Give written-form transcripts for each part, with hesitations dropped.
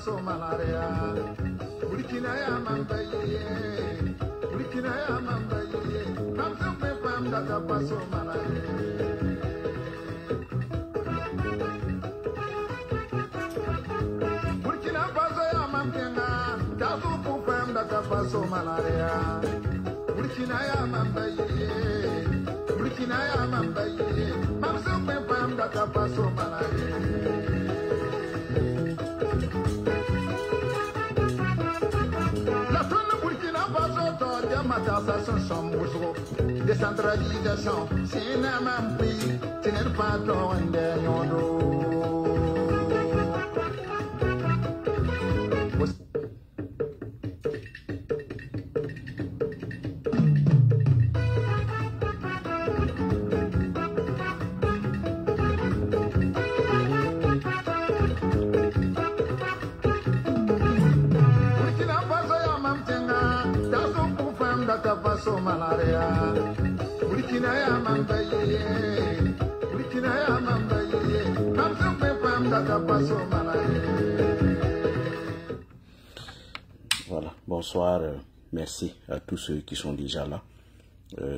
paso malaria. Burkina ya mambaye, Burkina ya mambaye. Mam se pe pam da paso malaria. Burkina Faso ya mamkenga, da su pe pam da paso malaria. Burkina ya mambaye, Burkina ya mambaye. Mam se pe pam da paso malaria. Décentralisation, c'est un pays, tu n'es pas trop indépendant. Paso malaria, Burkina ya mambaye, Burkina ya mambaye, mam se pe pam da paso malaria. Voilà, bonsoir, merci à tous ceux qui sont déjà là.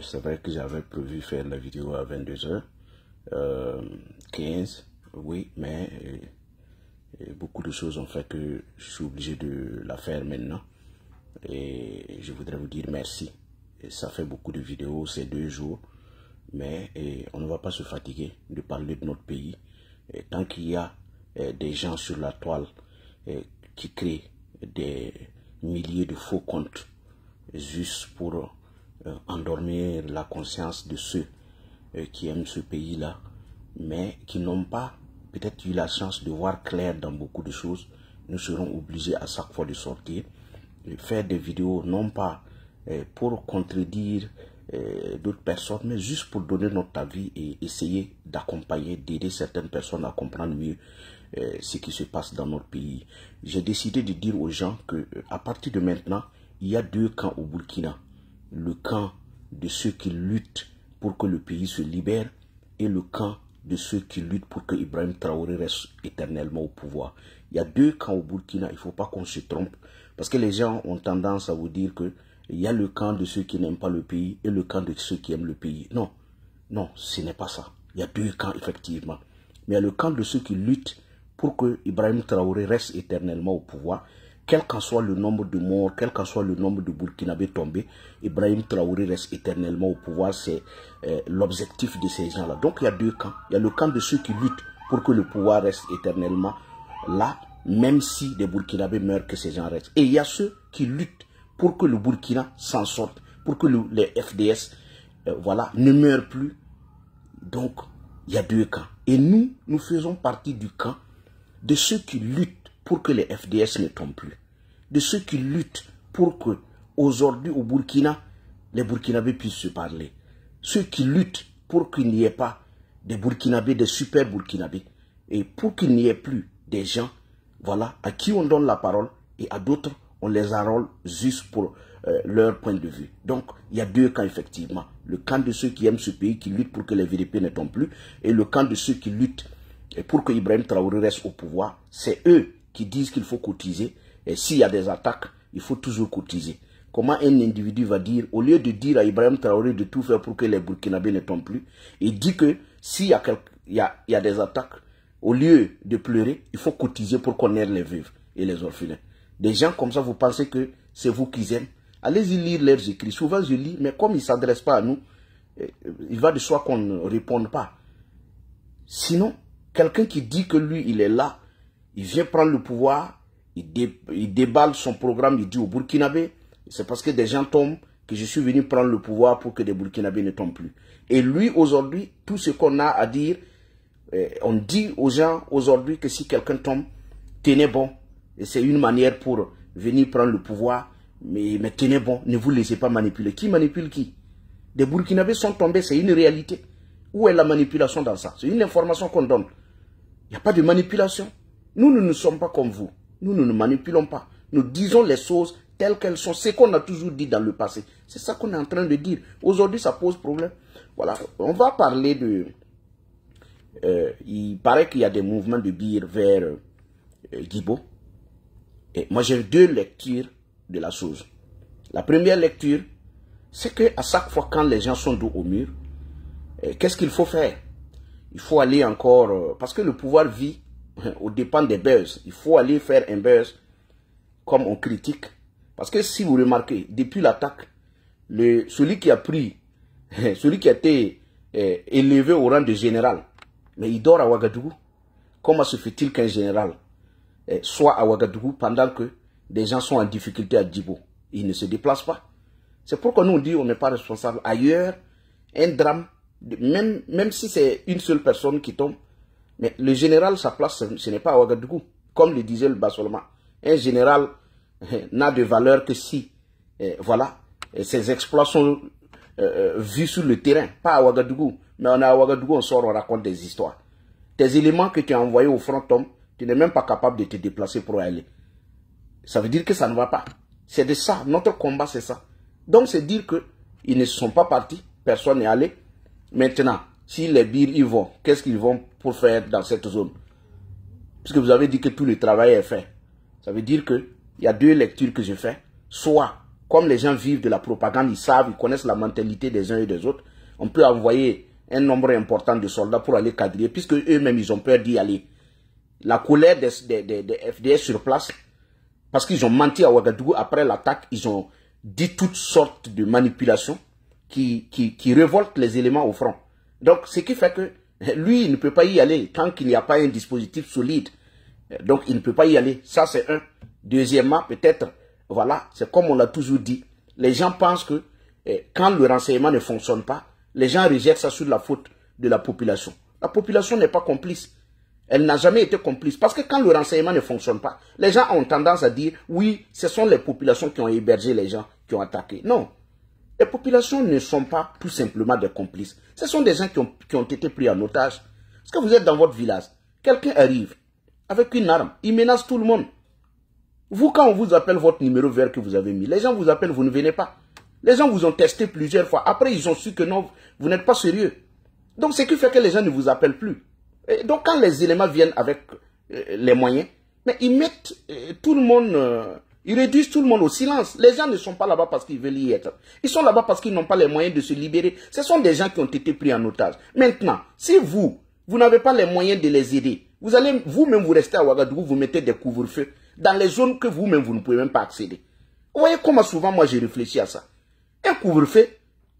C'est vrai que j'avais prévu faire la vidéo à 22h15, oui, mais beaucoup de choses ont fait que je suis obligé de la faire maintenant. Et je voudrais vous dire merci. Et ça fait beaucoup de vidéos ces 2 jours, mais on ne va pas se fatiguer de parler de notre pays. Et tant qu'il y a des gens sur la toile qui créent des milliers de faux comptes juste pour endormir la conscience de ceux qui aiment ce pays-là, mais qui n'ont pas peut-être eu la chance de voir clair dans beaucoup de choses, nous serons obligés à chaque fois de sortir et faire des vidéos, non pas pour contredire d'autres personnes, mais juste pour donner notre avis et essayer d'accompagner, d'aider certaines personnes à comprendre mieux ce qui se passe dans notre pays. J'ai décidé de dire aux gens que à partir de maintenant, il y a 2 camps au Burkina. Le camp de ceux qui luttent pour que le pays se libère et le camp de ceux qui luttent pour que Ibrahim Traoré reste éternellement au pouvoir. Il y a 2 camps au Burkina, il ne faut pas qu'on se trompe, parce que les gens ont tendance à vous dire que il y a le camp de ceux qui n'aiment pas le pays et le camp de ceux qui aiment le pays. Non, non, ce n'est pas ça. Il y a 2 camps effectivement. Mais il y a le camp de ceux qui luttent pour que Ibrahim Traoré reste éternellement au pouvoir. Quel qu'en soit le nombre de morts, quel qu'en soit le nombre de Burkinabés tombés, Ibrahim Traoré reste éternellement au pouvoir. C'est l'objectif de ces gens-là. Donc il y a 2 camps. Il y a le camp de ceux qui luttent pour que le pouvoir reste éternellement là, même si des Burkinabés meurent, que ces gens restent. Et il y a ceux qui luttent pour que le Burkina s'en sorte, pour que les FDS voilà, ne meurent plus. Donc, il y a 2 camps. Et nous, nous faisons partie du camp de ceux qui luttent pour que les FDS ne tombent plus. De ceux qui luttent pour que, aujourd'hui, au Burkina, les Burkinabés puissent se parler. Ceux qui luttent pour qu'il n'y ait pas des Burkinabés, des super Burkinabés. Et pour qu'il n'y ait plus des gens, voilà, à qui on donne la parole et à d'autres, on les enrôle juste pour leur point de vue. Donc, il y a 2 camps effectivement. Le camp de ceux qui aiment ce pays, qui luttent pour que les VDP ne tombent plus, et le camp de ceux qui luttent pour que Ibrahim Traoré reste au pouvoir. C'est eux qui disent qu'il faut cotiser. Et s'il y a des attaques, il faut toujours cotiser. Comment un individu va dire, au lieu de dire à Ibrahim Traoré de tout faire pour que les Burkinabés ne tombent plus, il dit que s'il y a des attaques, au lieu de pleurer, il faut cotiser pour qu'on aide les veuves et les orphelins. Des gens comme ça, vous pensez que c'est vous qui aiment? Allez-y lire leurs écrits. Souvent, je lis, mais comme ils ne s'adressent pas à nous, il va de soi qu'on ne réponde pas. Sinon, quelqu'un qui dit que lui, il est là, il vient prendre le pouvoir, il déballe son programme, il dit aux Burkinabés, c'est parce que des gens tombent que je suis venu prendre le pouvoir pour que des Burkinabés ne tombent plus. Et lui, aujourd'hui, tout ce qu'on a à dire, on dit aux gens aujourd'hui que si quelqu'un tombe, tenez bon. Et c'est une manière pour venir prendre le pouvoir. Mais tenez bon, ne vous laissez pas manipuler. Qui manipule qui? Des Burkinabés sont tombés, c'est une réalité. Où est la manipulation dans ça? C'est une information qu'on donne. Il n'y a pas de manipulation. Nous ne sommes pas comme vous. Nous ne manipulons pas. Nous disons les choses telles qu'elles sont. C'est qu'on a toujours dit dans le passé. C'est ça qu'on est en train de dire. Aujourd'hui, ça pose problème. Voilà. On va parler de... il paraît qu'il y a des mouvements de bire vers Guibo. Et moi, j'ai deux lectures de la chose. La première lecture, c'est qu'à chaque fois quand les gens sont dos au mur, qu'est-ce qu'il faut faire? Il faut aller encore... parce que le pouvoir vit au dépend des buzz. Il faut aller faire un buzz comme on critique. Parce que si vous remarquez, depuis l'attaque, celui qui a pris, celui qui a été élevé au rang de général, mais il dort à Ouagadougou. Comment se fait-il qu'un général soit à Ouagadougou pendant que des gens sont en difficulté à Djibo? Il ne se déplace pas. C'est pourquoi nous on dit on n'est pas responsable. Ailleurs, un drame, même si c'est une seule personne qui tombe, mais le général, sa place, ce n'est pas à Ouagadougou. Comme le disait le Basolma. Un général n'a de valeur que si, voilà, ses exploits sont vus sur le terrain, pas à Ouagadougou. Mais on est à Ouagadougou, on sort, on raconte des histoires. Tes éléments que tu as envoyés au front tombent, tu n'es même pas capable de te déplacer pour y aller. Ça veut dire que ça ne va pas. C'est de ça, notre combat c'est ça. Donc c'est dire qu'ils ne sont pas partis, personne n'est allé. Maintenant, si les bires y vont, qu'est-ce qu'ils vont pour faire dans cette zone? Puisque vous avez dit que tout le travail est fait. Ça veut dire qu'il y a deux lectures que je fais. Soit, comme les gens vivent de la propagande, ils savent, ils connaissent la mentalité des uns et des autres, on peut envoyer un nombre important de soldats pour aller quadriller, puisque eux-mêmes, ils ont peur d'y aller. La colère des FDS sur place, parce qu'ils ont menti à Ouagadougou après l'attaque, ils ont dit toutes sortes de manipulations qui révoltent les éléments au front. Donc, ce qui fait que lui, il ne peut pas y aller tant qu'il n'y a pas un dispositif solide. Donc, il ne peut pas y aller. Ça, c'est un. Deuxièmement, peut-être, voilà, c'est comme on l'a toujours dit. Les gens pensent que quand le renseignement ne fonctionne pas, les gens rejettent ça sur la faute de la population. La population n'est pas complice. Elle n'a jamais été complice. Parce que quand le renseignement ne fonctionne pas, les gens ont tendance à dire, oui, ce sont les populations qui ont hébergé les gens qui ont attaqué. Non. Les populations ne sont pas tout simplement des complices. Ce sont des gens qui ont été pris en otage. Parce que vous êtes dans votre village, quelqu'un arrive avec une arme, il menace tout le monde. Vous, quand on vous appelle votre numéro vert que vous avez mis, les gens vous appellent, vous ne venez pas. Les gens vous ont testé plusieurs fois. Après, ils ont su que non, vous n'êtes pas sérieux. Donc, ce qui fait que les gens ne vous appellent plus. Et donc, quand les éléments viennent avec les moyens, mais ils mettent tout le monde... ils réduisent tout le monde au silence. Les gens ne sont pas là-bas parce qu'ils veulent y être. Ils sont là-bas parce qu'ils n'ont pas les moyens de se libérer. Ce sont des gens qui ont été pris en otage. Maintenant, si vous n'avez pas les moyens de les aider, vous allez vous-même vous rester à Ouagadougou, vous mettez des couvre-feux dans les zones que vous-même vous ne pouvez même pas accéder. Vous voyez comment souvent moi j'ai réfléchi à ça. Un couvre-feu,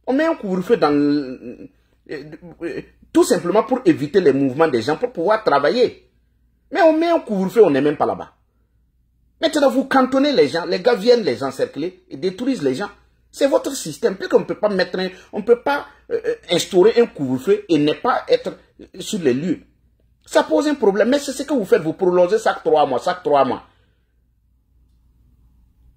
on met un couvre-feu dans... tout simplement pour éviter les mouvements des gens, pour pouvoir travailler. Mais on met un couvre-feu, on n'est même pas là-bas. Maintenant, vous cantonnez les gens, les gars viennent les encercler et détruisent les gens. C'est votre système. Puisqu'on ne peut pas mettre on peut pas instaurer un couvre-feu et ne pas être sur les lieux. Ça pose un problème. Mais c'est ce que vous faites, vous prolongez chaque 3 mois, chaque 3 mois.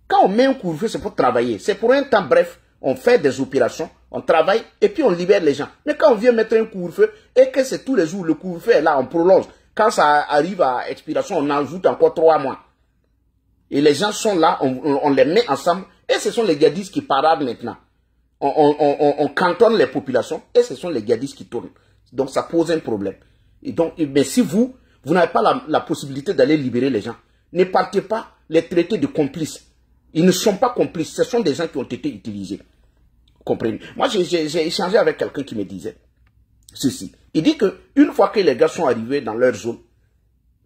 Quand on met un couvre-feu, c'est pour travailler. C'est pour un temps bref. On fait des opérations, on travaille et puis on libère les gens. Mais quand on vient mettre un couvre-feu et que c'est tous les jours, le couvre-feu est là, on prolonge. Quand ça arrive à expiration, on ajoute encore 3 mois. Et les gens sont là, on les met ensemble. Et ce sont les djihadistes qui paradent maintenant. On cantonne les populations et ce sont les djihadistes qui tournent. Donc ça pose un problème. Et donc, mais si vous n'avez pas la possibilité d'aller libérer les gens, ne partez pas les traiter de complices. Ils ne sont pas complices, ce sont des gens qui ont été utilisés. Comprenez? Moi, j'ai échangé avec quelqu'un qui me disait ceci. Il dit qu'une fois que les gars sont arrivés dans leur zone,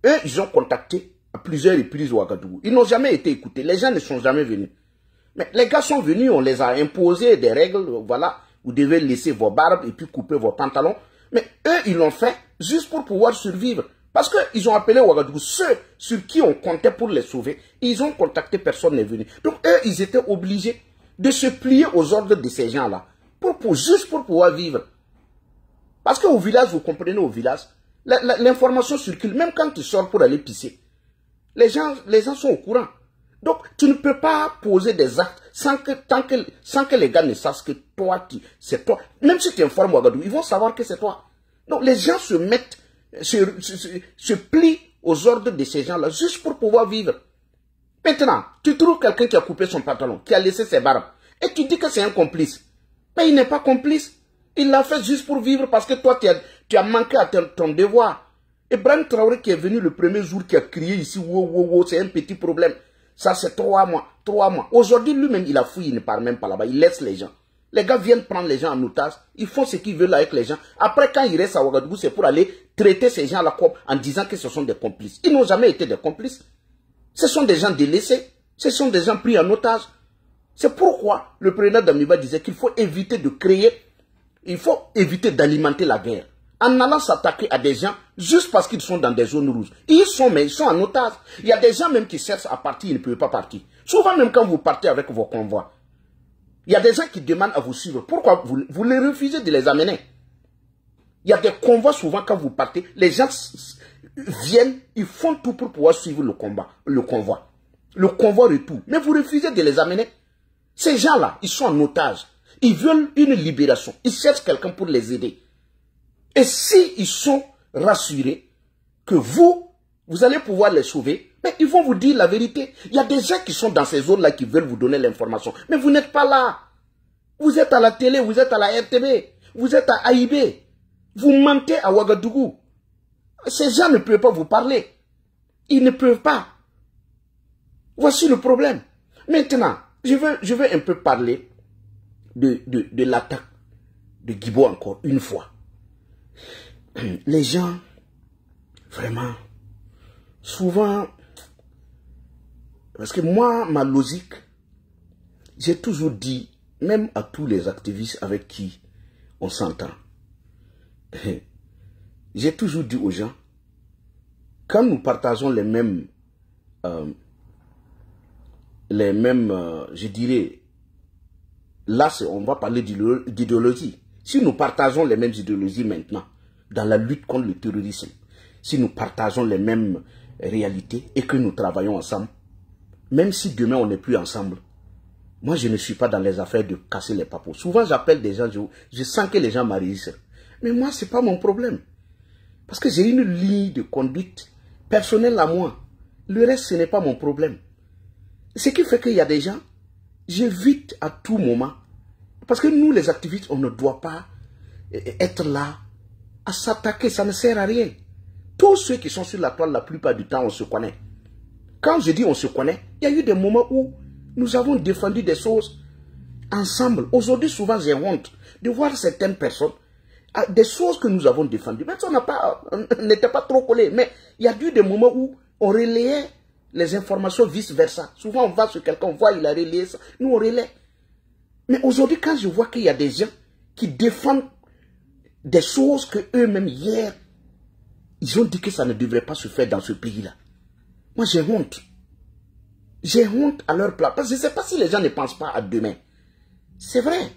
eux, ils ont contacté à plusieurs reprises Ouagadougou. Ils n'ont jamais été écoutés, les gens ne sont jamais venus. Mais les gars sont venus, on les a imposé des règles, voilà, vous devez laisser vos barbes et puis couper vos pantalons. Mais eux, ils l'ont fait juste pour pouvoir survivre. Parce qu'ils ont appelé Ouagadougou, ceux sur qui on comptait pour les sauver, ils ont contacté, personne n'est venu. Donc eux, ils étaient obligés de se plier aux ordres de ces gens-là, juste pour pouvoir vivre. Parce qu'au village, vous comprenez, au village, l'information circule, même quand tu sors pour aller pisser. Les gens sont au courant. Donc, tu ne peux pas poser des actes sans que les gars ne sachent que toi, c'est toi. Même si tu informes Ouagadougou, ils vont savoir que c'est toi. Donc, les gens se mettent, se plient aux ordres de ces gens-là, juste pour pouvoir vivre. Maintenant, tu trouves quelqu'un qui a coupé son pantalon, qui a laissé ses barbes, et tu dis que c'est un complice. Mais il n'est pas complice. Il l'a fait juste pour vivre parce que toi, tu as manqué à ton devoir. Et Ibrahim Traoré qui est venu le premier jour, qui a crié ici, wow, wow, wow, c'est un petit problème. Ça, c'est 3 mois. 3 mois. Aujourd'hui, lui-même, il a fouillé, il ne part même pas là-bas. Il laisse les gens. Les gars viennent prendre les gens en otage. Ils font ce qu'ils veulent avec les gens. Après, quand ils restent à Ouagadougou, c'est pour aller traiter ces gens-là en disant que ce sont des complices. Ils n'ont jamais été des complices. Ce sont des gens délaissés. Ce sont des gens pris en otage. C'est pourquoi le président Damiba disait qu'il faut éviter de créer, il faut éviter d'alimenter la guerre. En allant s'attaquer à des gens juste parce qu'ils sont dans des zones rouges. Ils sont en otage. Il y a des gens même qui cherchent à partir, ils ne peuvent pas partir. Souvent même quand vous partez avec vos convois, il y a des gens qui demandent à vous suivre. Pourquoi vous les refusez de les amener? Il y a des convois souvent quand vous partez, les gens viennent, ils font tout pour pouvoir suivre le convoi. Le convoi retour. Mais vous refusez de les amener. Ces gens-là, ils sont en otage. Ils veulent une libération. Ils cherchent quelqu'un pour les aider. Et si ils sont rassurés que vous allez pouvoir les sauver, mais ils vont vous dire la vérité. Il y a des gens qui sont dans ces zones-là qui veulent vous donner l'information. Mais vous n'êtes pas là. Vous êtes à la télé, vous êtes à la RTB, vous êtes à AIB. Vous mentez à Ouagadougou. Ces gens ne peuvent pas vous parler. Ils ne peuvent pas. Voici le problème. Maintenant, je veux un peu parler de l'attaque de Guibo encore une fois. Les gens, vraiment, souvent, parce que moi, ma logique, j'ai toujours dit, même à tous les activistes avec qui on s'entend, j'ai toujours dit aux gens, quand nous partageons les mêmes, je dirais, là, on va parler d'idéologie. Si nous partageons les mêmes idéologies maintenant, dans la lutte contre le terrorisme, si nous partageons les mêmes réalités et que nous travaillons ensemble, même si demain on n'est plus ensemble, moi je ne suis pas dans les affaires de casser les papos. Souvent j'appelle des gens, je sens que les gens m'arrêtent. Mais moi ce n'est pas mon problème. Parce que j'ai une ligne de conduite personnelle à moi. Le reste ce n'est pas mon problème. Ce qui fait qu'il y a des gens, j'évite à tout moment. Parce que nous les activistes, on ne doit pas être là à s'attaquer, ça ne sert à rien. Tous ceux qui sont sur la toile, la plupart du temps, on se connaît. Quand je dis on se connaît, il y a eu des moments où nous avons défendu des choses ensemble. Aujourd'hui, souvent, j'ai honte de voir certaines personnes, des choses que nous avons défendues. Même si on n'était pas trop collés, mais il y a eu des moments où on relayait les informations vice-versa. Souvent, on va sur quelqu'un, on voit, il a relayé ça. Nous, on relaie. Mais aujourd'hui, quand je vois qu'il y a des gens qui défendent des choses que eux-mêmes, hier, ils ont dit que ça ne devrait pas se faire dans ce pays-là. Moi, j'ai honte. J'ai honte à leur place. Parce que je ne sais pas si les gens ne pensent pas à demain. C'est vrai.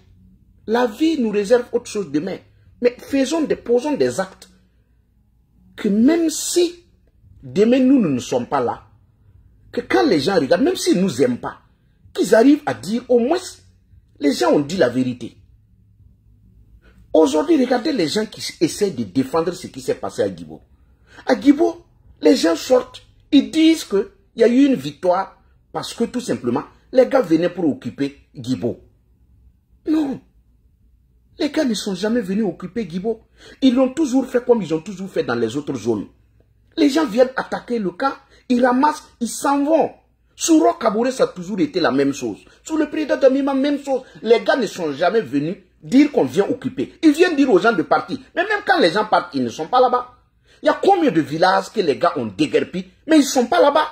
La vie nous réserve autre chose demain. Mais posons des actes. Que même si demain nous ne sommes pas là, que quand les gens regardent, même s'ils ne nous aiment pas, qu'ils arrivent à dire au moins, les gens ont dit la vérité. Aujourd'hui, regardez les gens qui essaient de défendre ce qui s'est passé à Guibo. À Guibo, les gens sortent, ils disent qu'il y a eu une victoire parce que tout simplement, les gars venaient pour occuper Guibo. Non. Les gars ne sont jamais venus occuper Guibo. Ils l'ont toujours fait comme ils ont toujours fait dans les autres zones. Les gens viennent attaquer le camp, ils ramassent, ils s'en vont. Sous Roch Kaboré, ça a toujours été la même chose. Sous le président Damiba, même chose. Les gars ne sont jamais venus dire qu'on vient occuper. Ils viennent dire aux gens de partir. Mais même quand les gens partent, ils ne sont pas là-bas. Il y a combien de villages que les gars ont déguerpis, mais ils ne sont pas là-bas.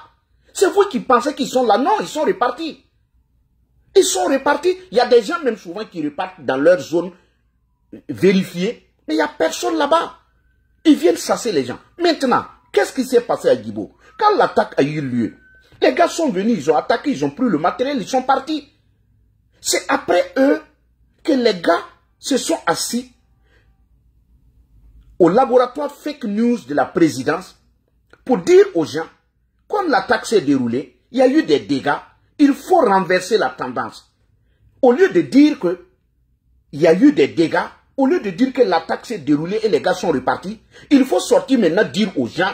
C'est vous qui pensez qu'ils sont là. Non, ils sont repartis. Ils sont repartis. Il y a des gens même souvent qui repartent dans leur zone vérifiée, mais il n'y a personne là-bas. Ils viennent chasser les gens. Maintenant, qu'est-ce qui s'est passé à Guibo? Quand l'attaque a eu lieu, les gars sont venus, ils ont attaqué, ils ont pris le matériel, ils sont partis. C'est après eux que les gars se sont assis au laboratoire fake news de la présidence pour dire aux gens, comme l'attaque s'est déroulée, il y a eu des dégâts, il faut renverser la tendance. Au lieu de dire que il y a eu des dégâts, au lieu de dire que l'attaque s'est déroulée et les gars sont repartis, il faut sortir maintenant dire aux gens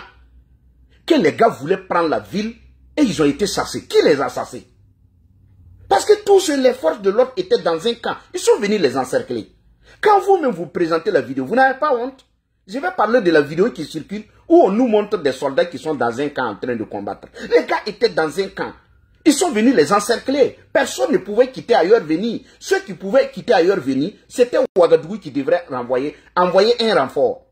que les gars voulaient prendre la ville et ils ont été chassés. Qui les a chassés? Parce que tous les forces de l'ordre étaient dans un camp. Ils sont venus les encercler. Quand vous-même vous présentez la vidéo, vous n'avez pas honte. Je vais parler de la vidéo qui circule où on nous montre des soldats qui sont dans un camp en train de combattre. Les gars étaient dans un camp. Ils sont venus les encercler. Personne ne pouvait quitter ailleurs venir. Ceux qui pouvaient quitter ailleurs venir, c'était Ouagadougou qui devrait envoyer un renfort.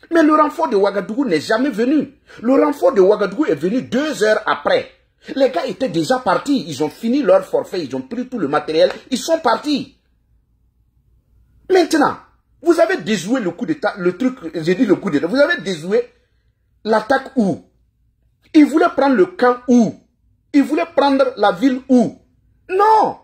Mais le renfort de Ouagadougou n'est jamais venu. Le renfort de Ouagadougou est venu 2 heures après. Les gars étaient déjà partis. Ils ont fini leur forfait. Ils ont pris tout le matériel. Ils sont partis. Maintenant, vous avez déjoué le coup d'État. Le truc, j'ai dit le coup d'État. Vous avez déjoué l'attaque où? Ils voulaient prendre le camp où? Ils voulaient prendre la ville où? Non!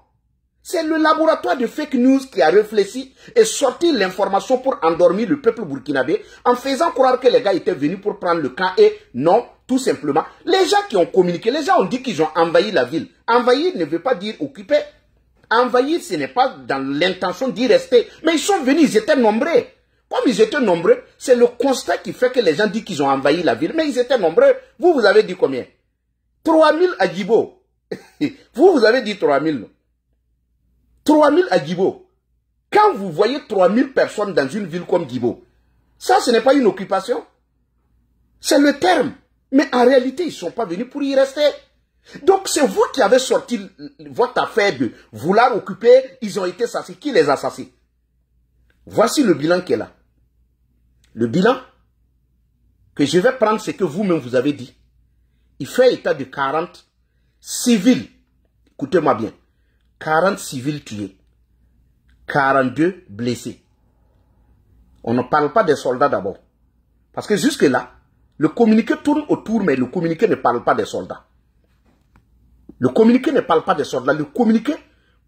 C'est le laboratoire de fake news qui a réfléchi et sorti l'information pour endormir le peuple burkinabé en faisant croire que les gars étaient venus pour prendre le camp et non, tout simplement. Les gens qui ont communiqué, les gens ont dit qu'ils ont envahi la ville. Envahir ne veut pas dire occuper. Envahir, ce n'est pas dans l'intention d'y rester. Mais ils sont venus, ils étaient nombreux. Comme ils étaient nombreux, c'est le constat qui fait que les gens disent qu'ils ont envahi la ville. Mais ils étaient nombreux. Vous avez dit combien? 3000 à Djibo. Vous avez dit 3000. 3000 à Djibo. Quand vous voyez 3000 personnes dans une ville comme Djibo, ça, ce n'est pas une occupation. C'est le terme. Mais en réalité, ils ne sont pas venus pour y rester. Donc, c'est vous qui avez sorti votre affaire de vouloir occuper. Ils ont été assassinés. Qui les a assassinés? Voici le bilan qui est là. Le bilan que je vais prendre, c'est que vous-même vous avez dit. Il fait état de 40 civils. Écoutez-moi bien. 40 civils tués. 42 blessés. On ne parle pas des soldats d'abord. Parce que jusque-là, le communiqué tourne autour, mais le communiqué ne parle pas des soldats. Le communiqué ne parle pas des soldats. Le communiqué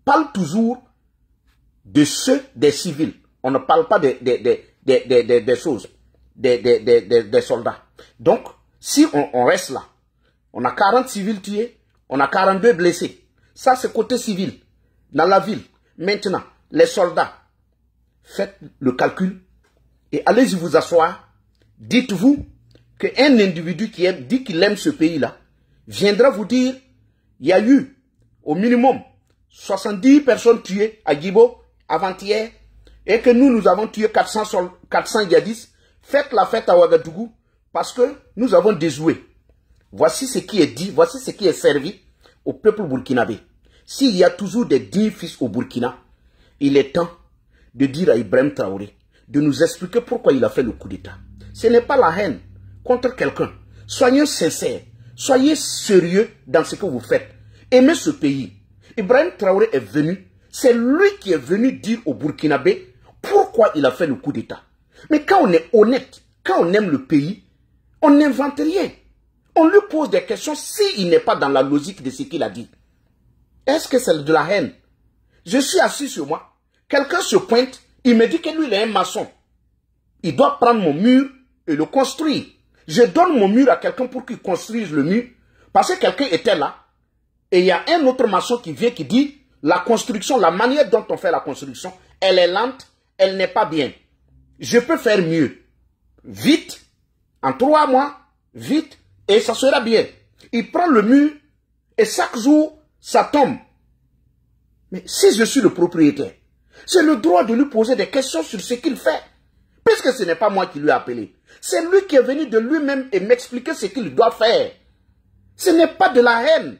parle toujours de ceux des civils. On ne parle pas des choses, des soldats. Donc, si on reste là, on a 40 civils tués, on a 42 blessés. Ça, c'est côté civil, dans la ville. Maintenant, les soldats, faites le calcul et allez-y vous asseoir. Dites-vous qu'un individu qui dit qu'il aime ce pays-là viendra vous dire il y a eu au minimum 70 personnes tuées à Djibo avant-hier et que nous avons tué 400 djihadistes. Faites la fête à Ouagadougou parce que nous avons déjoué. Voici ce qui est dit, voici ce qui est servi au peuple burkinabé. S'il y a toujours des dignes fils au Burkina, il est temps de dire à Ibrahim Traoré de nous expliquer pourquoi il a fait le coup d'État. Ce n'est pas la haine contre quelqu'un. Soyez sincères, soyez sérieux dans ce que vous faites. Aimez ce pays. Ibrahim Traoré est venu, c'est lui qui est venu dire au Burkinabé pourquoi il a fait le coup d'État. Mais quand on est honnête, quand on aime le pays, on n'invente rien. On lui pose des questions s'il n'est pas dans la logique de ce qu'il a dit. Est-ce que c'est de la haine? Je suis assis sur moi. Quelqu'un se pointe, il me dit que lui, il est un maçon. Il doit prendre mon mur et le construire. Je donne mon mur à quelqu'un pour qu'il construise le mur. Parce que quelqu'un était là. Et il y a un autre maçon qui vient qui dit, la construction, la manière dont on fait la construction, elle est lente, elle n'est pas bien. Je peux faire mieux. Vite, en 3 mois, vite, et ça sera bien. Il prend le mur et chaque jour, ça tombe. Mais si je suis le propriétaire, j'ai le droit de lui poser des questions sur ce qu'il fait. Puisque ce n'est pas moi qui lui ai appelé. C'est lui qui est venu de lui-même et m'expliquer ce qu'il doit faire. Ce n'est pas de la haine.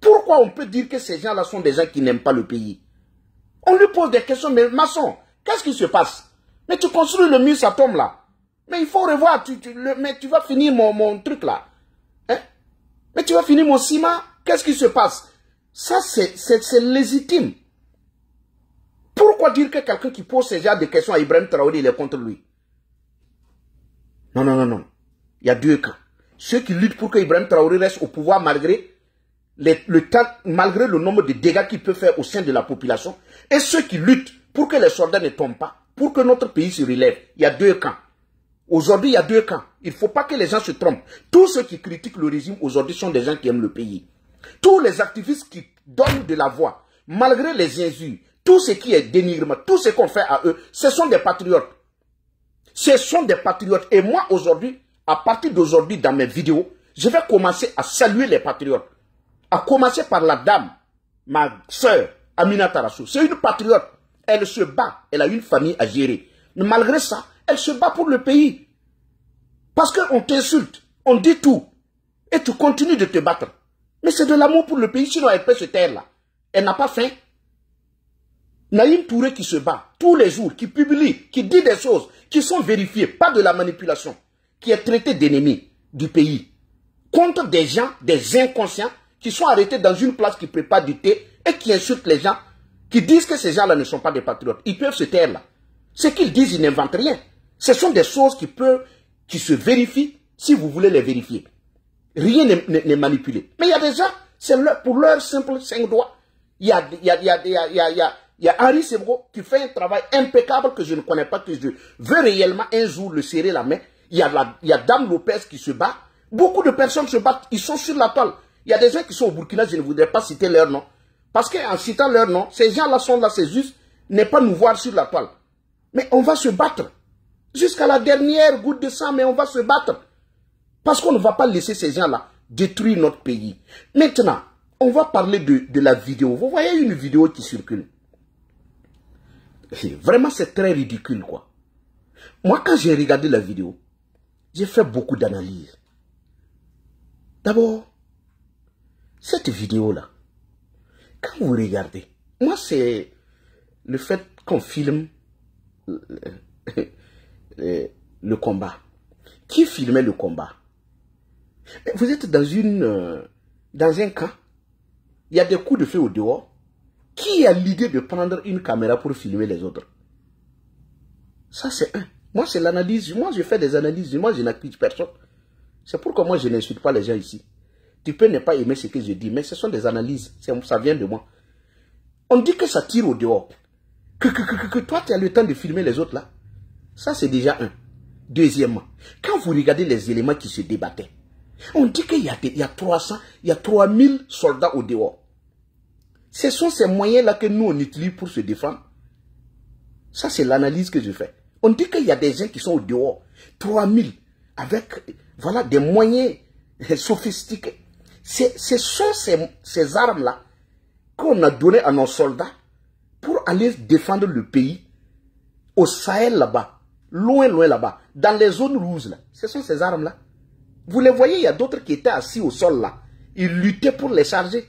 Pourquoi on peut dire que ces gens-là sont des gens qui n'aiment pas le pays? On lui pose des questions, mais maçon, qu'est-ce qui se passe? Mais tu construis le mur, ça tombe là. Mais il faut revoir, mais tu vas finir mon truc là. Hein? Mais tu vas finir mon ciment, qu'est-ce qui se passe? Ça, c'est légitime. Pourquoi dire que quelqu'un qui pose ce genre de questions à Ibrahim Traoré, il est contre lui? Non, non, non, non. Il y a 2 camps. Ceux qui luttent pour que Ibrahim Traoré reste au pouvoir malgré malgré le nombre de dégâts qu'il peut faire au sein de la population, et ceux qui luttent pour que les soldats ne tombent pas, pour que notre pays se relève. Il y a 2 camps. Aujourd'hui, il y a 2 camps. Il ne faut pas que les gens se trompent. Tous ceux qui critiquent le régime aujourd'hui sont des gens qui aiment le pays. Tous les activistes qui donnent de la voix, malgré les injures, tout ce qui est dénigrement, tout ce qu'on fait à eux, ce sont des patriotes. Ce sont des patriotes. Et moi, aujourd'hui, à partir d'aujourd'hui, dans mes vidéos, je vais commencer à saluer les patriotes. À commencer par la dame, ma soeur, Amina Tarassou. C'est une patriote. Elle se bat. Elle a une famille à gérer. Mais malgré ça, elle se bat pour le pays. Parce qu'on t'insulte. On dit tout. Et tu continues de te battre. Mais c'est de l'amour pour le pays, sinon elle peut se taire là. Elle n'a pas faim. Naïm Touré qui se bat tous les jours, qui publie, qui dit des choses qui sont vérifiées, pas de la manipulation, qui est traité d'ennemi du pays, contre des gens, des inconscients, qui sont arrêtés dans une place qui prépare du thé et qui insultent les gens, qui disent que ces gens-là ne sont pas des patriotes. Ils peuvent se taire là. Ce qu'ils disent, ils n'inventent rien. Ce sont des choses qui se vérifient si vous voulez les vérifier. Rien n'est manipulé. Mais il y a des gens, c'est pour leur simple 5 doigts. Il y a Henri Sebro qui fait un travail impeccable que je ne connais pas, que je veux réellement un jour le serrer la main. Il y a Dame Lopez qui se bat. Beaucoup de personnes se battent, ils sont sur la toile. Il y a des gens qui sont au Burkina, je ne voudrais pas citer leur nom. Parce qu'en citant leur nom, ces gens-là sont là, c'est juste ne pas nous voir sur la toile. Mais on va se battre. Jusqu'à la dernière goutte de sang, mais on va se battre. Parce qu'on ne va pas laisser ces gens-là détruire notre pays. Maintenant, on va parler de la vidéo. Vous voyez une vidéo qui circule. Vraiment, c'est très ridicule, quoi. Moi, quand j'ai regardé la vidéo, j'ai fait beaucoup d'analyses. D'abord, cette vidéo-là, quand vous regardez, moi, c'est le fait qu'on filme le combat. Qui filmait le combat? Vous êtes dans un camp, il y a des coups de feu au dehors. Qui a l'idée de prendre une caméra pour filmer les autres? Ça, c'est un. Moi, c'est l'analyse. Moi, je fais des analyses. Moi, je n'accuse personne. C'est pourquoi moi, je n'insulte pas les gens ici. Tu peux ne pas aimer ce que je dis, mais ce sont des analyses. Ça vient de moi. On dit que ça tire au dehors. Que toi, tu as le temps de filmer les autres là. Ça, c'est déjà un. Deuxièmement, quand vous regardez les éléments qui se débattaient, on dit qu'il y a 300, il y a 3000 soldats au dehors. Ce sont ces moyens-là que nous, on utilise pour se défendre. Ça, c'est l'analyse que je fais. On dit qu'il y a des gens qui sont au dehors. 3000, avec, voilà, des moyens sophistiqués. Ce sont ces armes-là qu'on a données à nos soldats pour aller défendre le pays au Sahel là-bas, loin là-bas, dans les zones rouges là. Ce sont ces armes-là. Vous les voyez, il y a d'autres qui étaient assis au sol là. Ils luttaient pour les charger.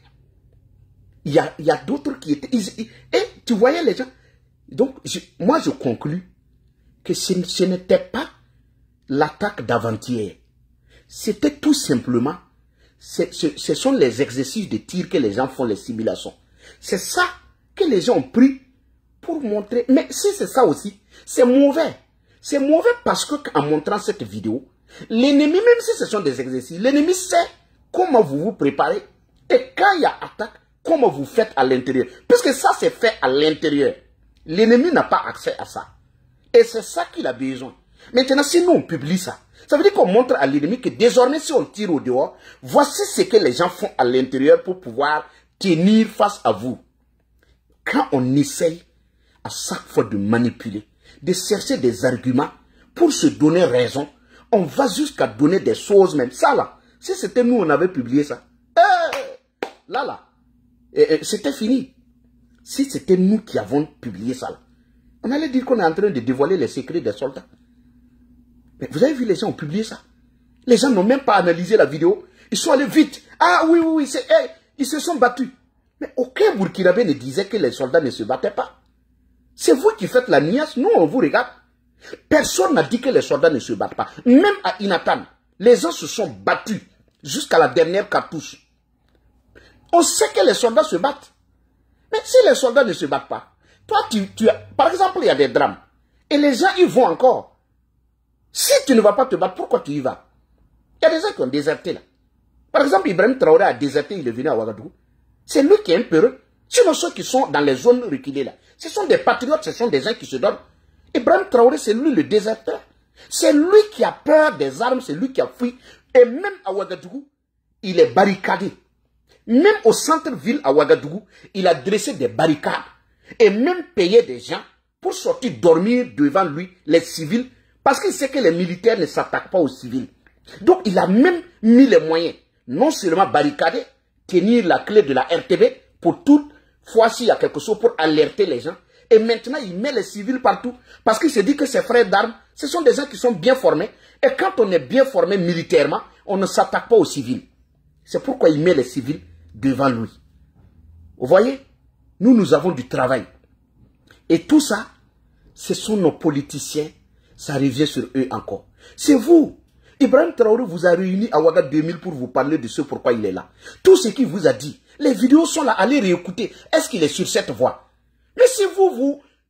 Il y a d'autres qui étaient... et tu voyais les gens. Donc, moi je conclus que ce n'était pas l'attaque d'avant-hier. C'était tout simplement... Ce sont les exercices de tir que les gens font, les simulations. C'est ça que les gens ont pris pour montrer. Mais si c'est ça aussi, c'est mauvais. C'est mauvais parce qu'en montrant cette vidéo, l'ennemi, même si ce sont des exercices, l'ennemi sait comment vous vous préparez. Et quand il y a attaque, comment vous faites à l'intérieur. Puisque ça, c'est fait à l'intérieur. L'ennemi n'a pas accès à ça. Et c'est ça qu'il a besoin. Maintenant, si nous, on publie ça, ça veut dire qu'on montre à l'ennemi que désormais, si on tire au dehors, voici ce que les gens font à l'intérieur pour pouvoir tenir face à vous. Quand on essaye à chaque fois de manipuler, de chercher des arguments pour se donner raison, on va jusqu'à donner des choses même. Ça là, si c'était nous, on avait publié ça. C'était fini. Si c'était nous qui avons publié ça là, on allait dire qu'on est en train de dévoiler les secrets des soldats. Mais vous avez vu, les gens ont publié ça. Les gens n'ont même pas analysé la vidéo. Ils sont allés vite. Ah oui, ils se sont battus. Mais aucun Burkinabé ne disait que les soldats ne se battaient pas. C'est vous qui faites la niasse, nous on vous regarde. Personne n'a dit que les soldats ne se battent pas. Même à Inatan, les gens se sont battus jusqu'à la dernière cartouche. On sait que les soldats se battent. Mais si les soldats ne se battent pas, toi, par exemple, il y a des drames. Et les gens y vont encore. Si tu ne vas pas te battre, pourquoi tu y vas? Il y a des gens qui ont déserté là. Par exemple, Ibrahim Traoré a déserté, il est venu à Ouagadougou. C'est lui qui est un peureux. Sinon, ceux qui sont dans les zones reculées là, ce sont des patriotes, ce sont des gens qui se donnent. Ibrahim Traoré, c'est lui le déserteur. C'est lui qui a peur des armes, c'est lui qui a fui. Et même à Ouagadougou, il est barricadé. Même au centre-ville à Ouagadougou, il a dressé des barricades. Et même payé des gens pour sortir dormir devant lui, les civils, parce qu'il sait que les militaires ne s'attaquent pas aux civils. Donc il a même mis les moyens, non seulement barricader, tenir la clé de la RTB pour toute fois s'il y a quelque chose pour alerter les gens. Et maintenant il met les civils partout, parce qu'il se dit que ses frères d'armes, ce sont des gens qui sont bien formés. Et quand on est bien formé militairement, on ne s'attaque pas aux civils. C'est pourquoi il met les civils devant lui. Vous voyez, nous avons du travail. Et tout ça, ce sont nos politiciens. Ça revient sur eux encore. C'est vous. Ibrahim Traoré vous a réuni à Ouaga 2000 pour vous parler de ce pourquoi il est là. Tout ce qu'il vous a dit, les vidéos sont là, allez réécouter. Est-ce qu'il est sur cette voie? Mais si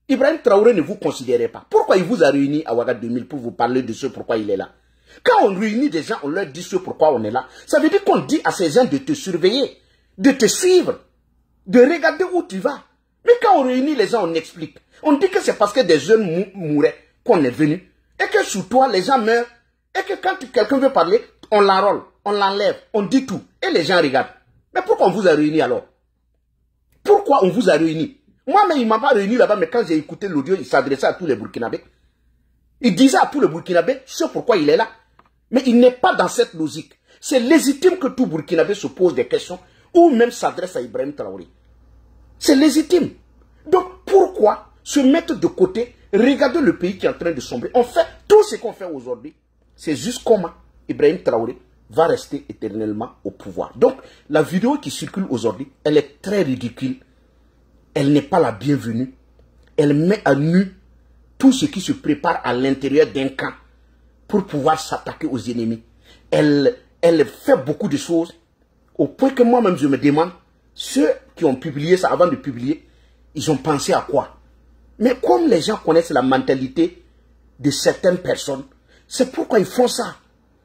Ibrahim Traoré ne vous considérez pas, pourquoi il vous a réuni à Ouaga 2000 pour vous parler de ce pourquoi il est là? Quand on réunit des gens, on leur dit ce pourquoi on est là. Ça veut dire qu'on dit à ces gens de te surveiller, de te suivre, de regarder où tu vas. Mais quand on réunit les gens, on explique. On dit que c'est parce que des jeunes mouraient qu'on est venu. Et que sous toi, les gens meurent. Et que quand quelqu'un veut parler, on l'enrôle, on l'enlève, on dit tout. Et les gens regardent. Mais pourquoi on vous a réunis alors? Pourquoi on vous a réunis? Moi-même, il ne m'a pas réuni là-bas, mais quand j'ai écouté l'audio, il s'adressait à tous les Burkinabés. Il disait à tous les Burkinabés ce pourquoi il est là. Mais il n'est pas dans cette logique. C'est légitime que tout Burkinabé se pose des questions ou même s'adresse à Ibrahim Traoré. C'est légitime. Donc pourquoi se mettre de côté, regarder le pays qui est en train de sombrer? On fait tout ce qu'on fait aujourd'hui. C'est juste comment Ibrahim Traoré va rester éternellement au pouvoir. Donc la vidéo qui circule aujourd'hui, elle est très ridicule. Elle n'est pas la bienvenue. Elle met à nu tout ce qui se prépare à l'intérieur d'un camp pour pouvoir s'attaquer aux ennemis. Elle fait beaucoup de choses au point que moi-même je me demande, ceux qui ont publié ça avant de publier, ils ont pensé à quoi? Mais comme les gens connaissent la mentalité de certaines personnes, c'est pourquoi ils font ça.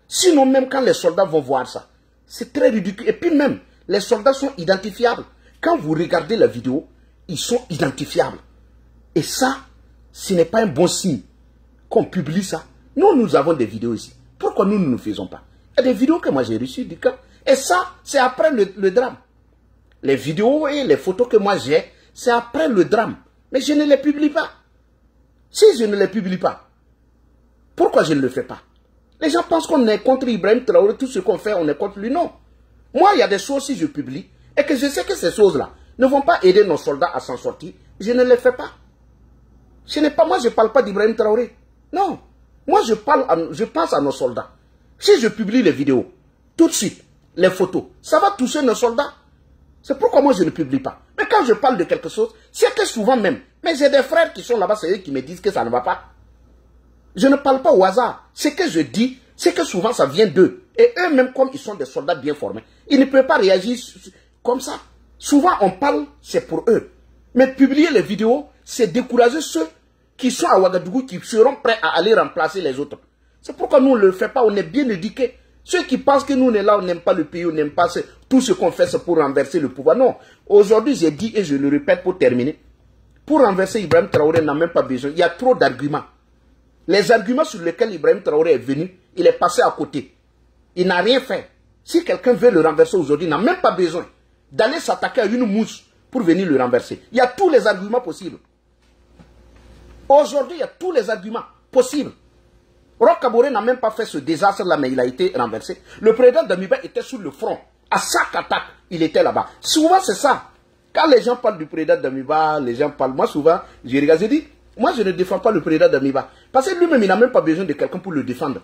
Sinon même quand les soldats vont voir ça, c'est très ridicule. Et puis même, les soldats sont identifiables. Quand vous regardez la vidéo, ils sont identifiables. Et ça, ce n'est pas un bon signe qu'on publie ça. Nous avons des vidéos ici. Pourquoi nous ne le faisons pas? Il y a des vidéos que moi j'ai reçues du camp. Et ça, c'est après le drame. Les vidéos et les photos que moi j'ai, c'est après le drame. Mais je ne les publie pas. Si je ne les publie pas, pourquoi je ne le fais pas? Les gens pensent qu'on est contre Ibrahim Traoré, tout ce qu'on fait, on est contre lui. Non. Moi, il y a des choses, si je publie, et que je sais que ces choses-là ne vont pas aider nos soldats à s'en sortir, je ne les fais pas. Ce n'est pas moi, je ne parle pas d'Ibrahim Traoré. Non. Moi, je pense à nos soldats. Si je publie les vidéos, tout de suite, les photos, ça va toucher nos soldats. C'est pourquoi moi, je ne publie pas. Mais quand je parle de quelque chose, c'est que souvent même, mais j'ai des frères qui sont là-bas, c'est eux qui me disent que ça ne va pas. Je ne parle pas au hasard. Ce que je dis, c'est que souvent, ça vient d'eux. Et eux-mêmes, comme ils sont des soldats bien formés, ils ne peuvent pas réagir comme ça. Souvent, on parle, c'est pour eux. Mais publier les vidéos, c'est décourager ceux qui sont à Ouagadougou, qui seront prêts à aller remplacer les autres. C'est pourquoi nous ne le faisons pas, on est bien éduqués. Ceux qui pensent que nous, on est là, on n'aime pas le pays, on n'aime pas tout ce qu'on fait, c'est pour renverser le pouvoir. Non, aujourd'hui, j'ai dit, et je le répète pour terminer, pour renverser Ibrahim Traoré, n'a même pas besoin. Il y a trop d'arguments. Les arguments sur lesquels Ibrahim Traoré est venu, il est passé à côté. Il n'a rien fait. Si quelqu'un veut le renverser aujourd'hui, il n'a même pas besoin d'aller s'attaquer à une mouche pour venir le renverser. Il y a tous les arguments possibles. Aujourd'hui, il y a tous les arguments possibles. Roch Kaboré n'a même pas fait ce désastre-là, mais il a été renversé. Le président Damiba était sur le front. À chaque attaque, il était là-bas. Souvent, c'est ça. Quand les gens parlent du président Damiba, les gens parlent. Moi, souvent, je regarde, je dis, moi, je ne défends pas le président Damiba. Parce que lui-même, il n'a même pas besoin de quelqu'un pour le défendre.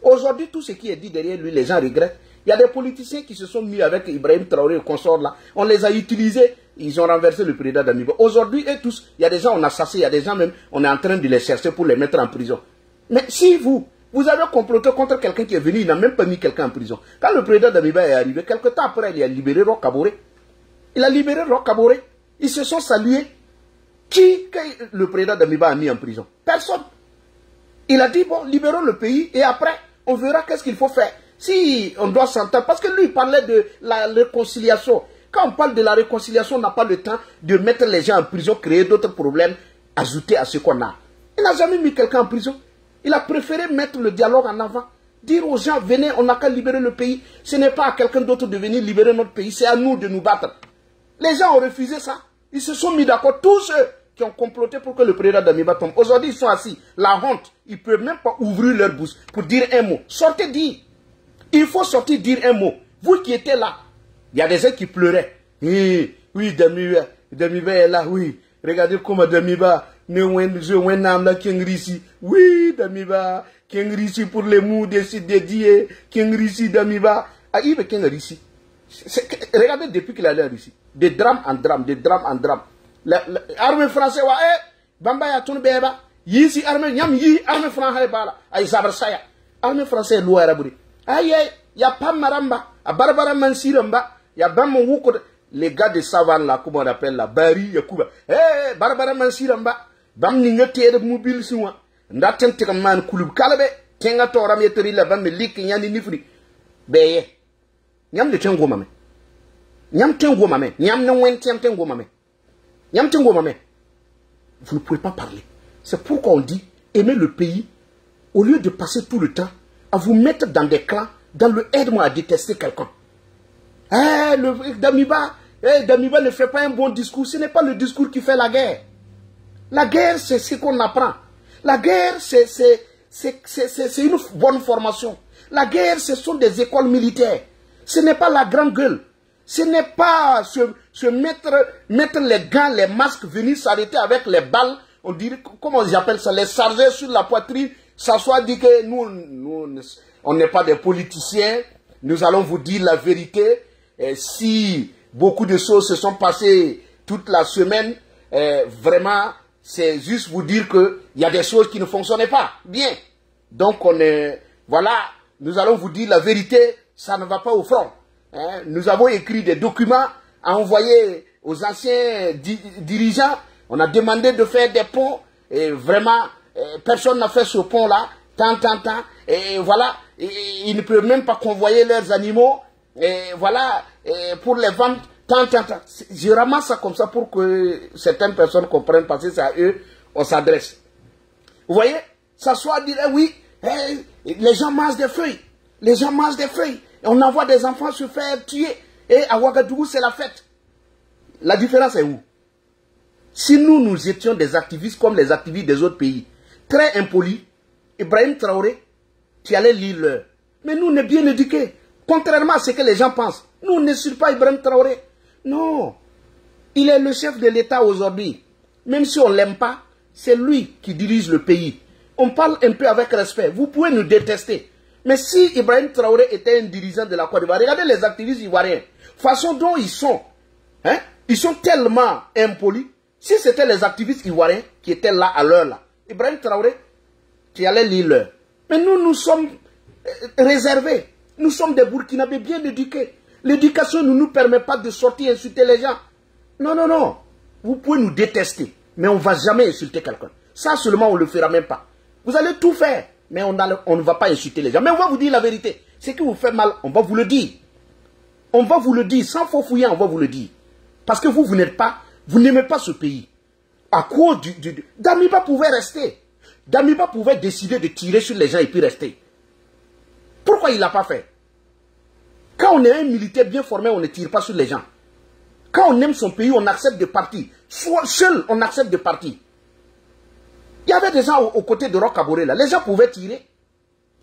Aujourd'hui, tout ce qui est dit derrière lui, les gens regrettent. Il y a des politiciens qui se sont mis avec Ibrahim Traoré et consort là. On les a utilisés. Ils ont renversé le président Damiba. Aujourd'hui, eux tous, il y a des gens, on a chassé. Il y a des gens même, on est en train de les chercher pour les mettre en prison. Mais si vous avez comploté contre quelqu'un qui est venu, il n'a même pas mis quelqu'un en prison. Quand le président Damiba est arrivé, quelque temps après, il a libéré Roch Kaboré. Il a libéré Roch Kaboré. Ils se sont salués. Qui que le président Damiba a mis en prison? Personne. Il a dit, bon, libérons le pays et après, on verra qu'est-ce qu'il faut faire. Si on doit s'entendre, parce que lui, il parlait de la réconciliation. Quand on parle de la réconciliation, on n'a pas le temps de mettre les gens en prison, créer d'autres problèmes, ajouter à ce qu'on a. Il n'a jamais mis quelqu'un en prison. Il a préféré mettre le dialogue en avant. Dire aux gens, venez, on n'a qu'à libérer le pays. Ce n'est pas à quelqu'un d'autre de venir libérer notre pays, c'est à nous de nous battre. Les gens ont refusé ça. Ils se sont mis d'accord, tous ceux qui ont comploté pour que le président Damiba tombe. Aujourd'hui, ils sont assis. La honte, ils ne peuvent même pas ouvrir leur bouche pour dire un mot. Sortez dire. Il faut sortir dire un mot. Vous qui étiez là, il y a des gens qui pleuraient. Oui, Damiba est là, oui. Regardez comment Damiba, oui, Damiba, Kengrisi pour les mots dédiés, Kengrisi Damiba. Ah, il veut Kengrisi. Regardez depuis qu'il est allé en Russie. De drame en drame, de drame en drame. L'armée française, Bamba ya tun beba. Yisi armée, nyam yi armée française bala. Ay sabar saya. Armée française loua raburi. Aïe, ya pas maramba. A barbara mansiramba. Ya bam wuko. Les gars de savane là, comment on appelle là, Bari, Yakuba. Eh, barbara mansiramba. Bam ninga tere mobile siwa. Ndaten te man kulub kalabe. Tenga tora metri la bam lik nyani nifri. Beye. Nyam de tengo mame. Nyam tengo mame. Nyam no wen tengo mame. Nyam tengo mame. Vous ne pouvez pas parler. C'est pourquoi on dit aimer le pays au lieu de passer tout le temps à vous mettre dans des clans, dans le aide-moi à détester quelqu'un. Eh, le Damiba ne fait pas un bon discours. Ce n'est pas le discours qui fait la guerre. La guerre, c'est ce qu'on apprend. La guerre, c'est une bonne formation. La guerre, ce sont des écoles militaires. Ce n'est pas la grande gueule. Ce n'est pas se mettre les gants, les masques, venir s'arrêter avec les balles. On dirait, comment j'appelle ça, les charger sur la poitrine, s'asseoir, dire que nous on n'est pas des politiciens. Nous allons vous dire la vérité. Et si beaucoup de choses se sont passées toute la semaine, vraiment, c'est juste vous dire qu'il y a des choses qui ne fonctionnaient pas bien. Donc, voilà, nous allons vous dire la vérité, ça ne va pas au front. Hein? Nous avons écrit des documents à envoyer aux anciens dirigeants. On a demandé de faire des ponts et vraiment, personne n'a fait ce pont-là. Tant. Et voilà, ils ne peuvent même pas convoyer leurs animaux. Et voilà, pour les vendre. Tant. Je ramasse ça comme ça pour que certaines personnes comprennent parce que c'est à eux on s'adresse. Vous voyez, ça soit dire, oui, les gens mangent des feuilles. Les gens mangent des feuilles. Et on envoie des enfants se faire tuer. Et à Ouagadougou, c'est la fête. La différence est où? Si nous étions des activistes comme les activistes des autres pays, très impolis, Ibrahim Traoré, qui allait lire l'heure. Mais nous, on est bien éduqués. Contrairement à ce que les gens pensent. Nous, on n'insulte pas Ibrahim Traoré. Non. Il est le chef de l'État aujourd'hui. Même si on ne l'aime pas, c'est lui qui dirige le pays. On parle un peu avec respect. Vous pouvez nous détester. Mais si Ibrahim Traoré était un dirigeant de la Côte d'Ivoire, regardez les activistes ivoiriens. Façon dont ils sont. Hein? Ils sont tellement impolis. Si c'était les activistes ivoiriens qui étaient là à l'heure là, Ibrahim Traoré, qui allait lire l'heure. Mais nous sommes réservés. Nous sommes des Burkinabés bien éduqués. L'éducation ne nous permet pas de sortir et insulter les gens. Non. Vous pouvez nous détester, mais on ne va jamais insulter quelqu'un. Ça seulement, on ne le fera même pas. Vous allez tout faire, mais on ne va pas insulter les gens. Mais on va vous dire la vérité. Ce qui vous fait mal, on va vous le dire. On va vous le dire. Sans faux fouiller, on va vous le dire. Parce que vous n'êtes pas, vous n'aimez pas ce pays. À cause Damiba pouvait rester. Damiba pouvait décider de tirer sur les gens et puis rester. Pourquoi il ne l'a pas fait? Quand on est un militaire bien formé, on ne tire pas sur les gens. Quand on aime son pays, on accepte de partir. Soit seul, on accepte de partir. Il y avait des gens aux côtés de Roch Kaboré là. Les gens pouvaient tirer.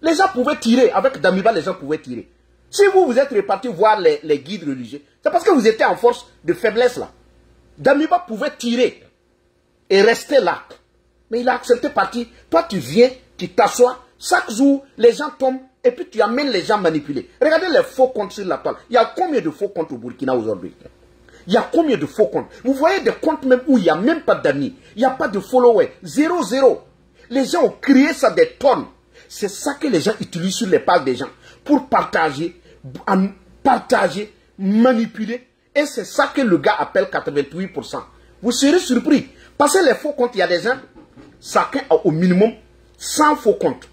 Les gens pouvaient tirer. Avec Damiba, les gens pouvaient tirer. Si vous êtes reparti voir les guides religieux, c'est parce que vous étiez en force de faiblesse là. Damiba pouvait tirer et rester là. Mais il a accepté de partir. Toi, tu viens, tu t'assois. Chaque jour, les gens tombent et puis tu amènes les gens manipulés. Regardez les faux comptes sur la toile. Il y a combien de faux comptes au Burkina aujourd'hui? Il y a combien de faux comptes? Vous voyez des comptes même où il n'y a même pas d'amis. Il n'y a pas de followers. 0. Les gens ont créé ça des tonnes. C'est ça que les gens utilisent sur les pages des gens. Pour partager, manipuler. Et c'est ça que le gars appelle 88%. Vous serez surpris. Parce que les faux comptes, il y a des gens, chacun a au minimum 100 faux comptes.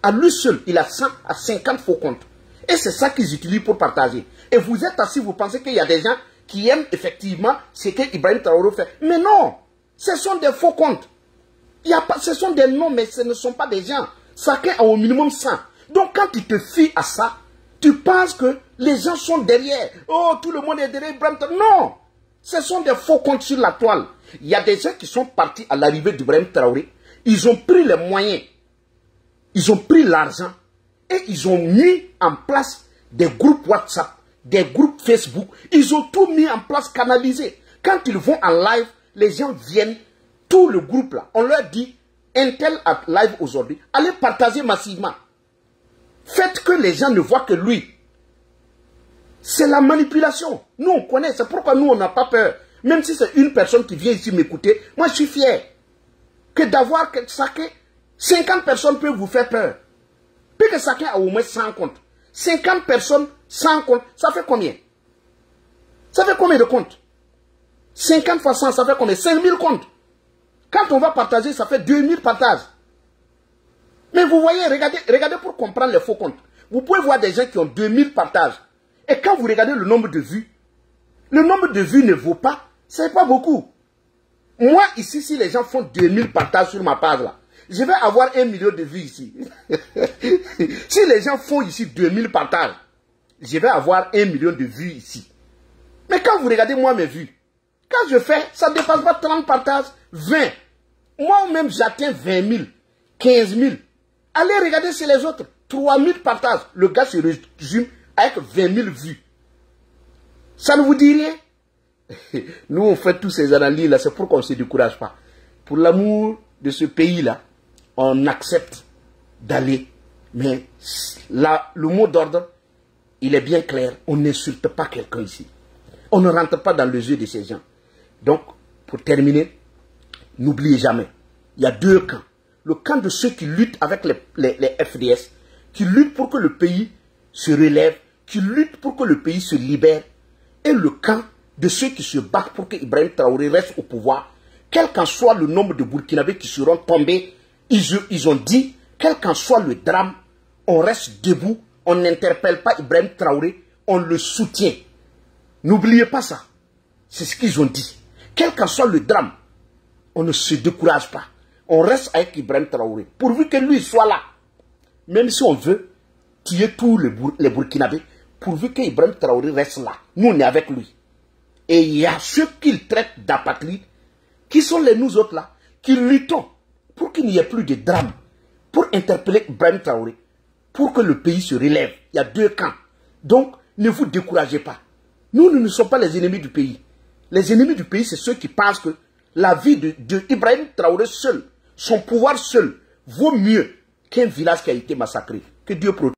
À lui seul, il a 100 à 50 faux comptes. Et c'est ça qu'ils utilisent pour partager. Et vous êtes assis, vous pensez qu'il y a des gens qui aiment effectivement ce que Ibrahim Traoré fait. Mais non, ce sont des faux comptes. Ce sont des noms, mais ce ne sont pas des gens. Chacun a au minimum 100. Donc quand tu te fies à ça, tu penses que les gens sont derrière. Oh, tout le monde est derrière Ibrahim Traoré. Non, ce sont des faux comptes sur la toile. Il y a des gens qui sont partis à l'arrivée d'Ibrahim Traoré. Ils ont pris les moyens. Ils ont pris l'argent. Et ils ont mis en place des groupes WhatsApp, des groupes Facebook. Ils ont tout mis en place, canalisé. Quand ils vont en live, les gens viennent, tout le groupe là. On leur dit, Intel at live aujourd'hui. Allez partager massivement. Faites que les gens ne voient que lui. C'est la manipulation. Nous, on connaît. C'est pourquoi nous, on n'a pas peur. Même si c'est une personne qui vient ici m'écouter, moi, je suis fier que d'avoir chacun, 50 personnes peuvent vous faire peur. Puis que chacun a au moins 100 comptes. 50 personnes, 100 comptes, ça fait combien? Ça fait combien de comptes? 50 fois 100, ça fait combien? 5000 comptes. Quand on va partager, ça fait 2000 partages. Mais vous voyez, regardez pour comprendre les faux comptes. Vous pouvez voir des gens qui ont 2000 partages. Et quand vous regardez le nombre de vues ne vaut pas, c'est pas beaucoup. Moi, ici, si les gens font 2000 partages sur ma page là, je vais avoir 1 million de vues ici. Si les gens font ici 2000 partages, je vais avoir 1 million de vues ici. Mais quand vous regardez moi mes vues, quand je fais, ça ne dépasse pas 30 partages, 20. Moi-même, j'atteins 20 000, 15 000. Allez regarder chez les autres, 3000 partages. Le gars se résume avec 20 000 vues. Ça ne vous dit rien? Nous, on fait tous ces analyses là, c'est pour qu'on ne se décourage pas. Pour l'amour de ce pays-là, on accepte d'aller. Mais là, le mot d'ordre, il est bien clair. On n'insulte pas quelqu'un ici. On ne rentre pas dans le jeu de ces gens. Donc, pour terminer, n'oubliez jamais, il y a deux camps. Le camp de ceux qui luttent avec les FDS, qui luttent pour que le pays se relève, qui luttent pour que le pays se libère, et le camp de ceux qui se battent pour que Ibrahim Traoré reste au pouvoir, quel qu'en soit le nombre de Burkinabés qui seront tombés, ils ont dit, quel qu'en soit le drame, on reste debout, on n'interpelle pas Ibrahim Traoré, on le soutient. N'oubliez pas ça. C'est ce qu'ils ont dit. Quel qu'en soit le drame, on ne se décourage pas. On reste avec Ibrahim Traoré. Pourvu que lui soit là. Même si on veut tuer tous les Burkinabés, pourvu que Ibrahim Traoré reste là. Nous, on est avec lui. Et il y a ceux qu'il traite d'apatrides, qui sont nous autres là, qui luttons pour qu'il n'y ait plus de drame, pour interpeller Ibrahim Traoré, pour que le pays se relève. Il y a deux camps. Donc, ne vous découragez pas. Nous ne sommes pas les ennemis du pays. Les ennemis du pays, c'est ceux qui pensent que la vie de Ibrahim Traoré seul, son pouvoir seul, vaut mieux qu'un village qui a été massacré. Que Dieu protège.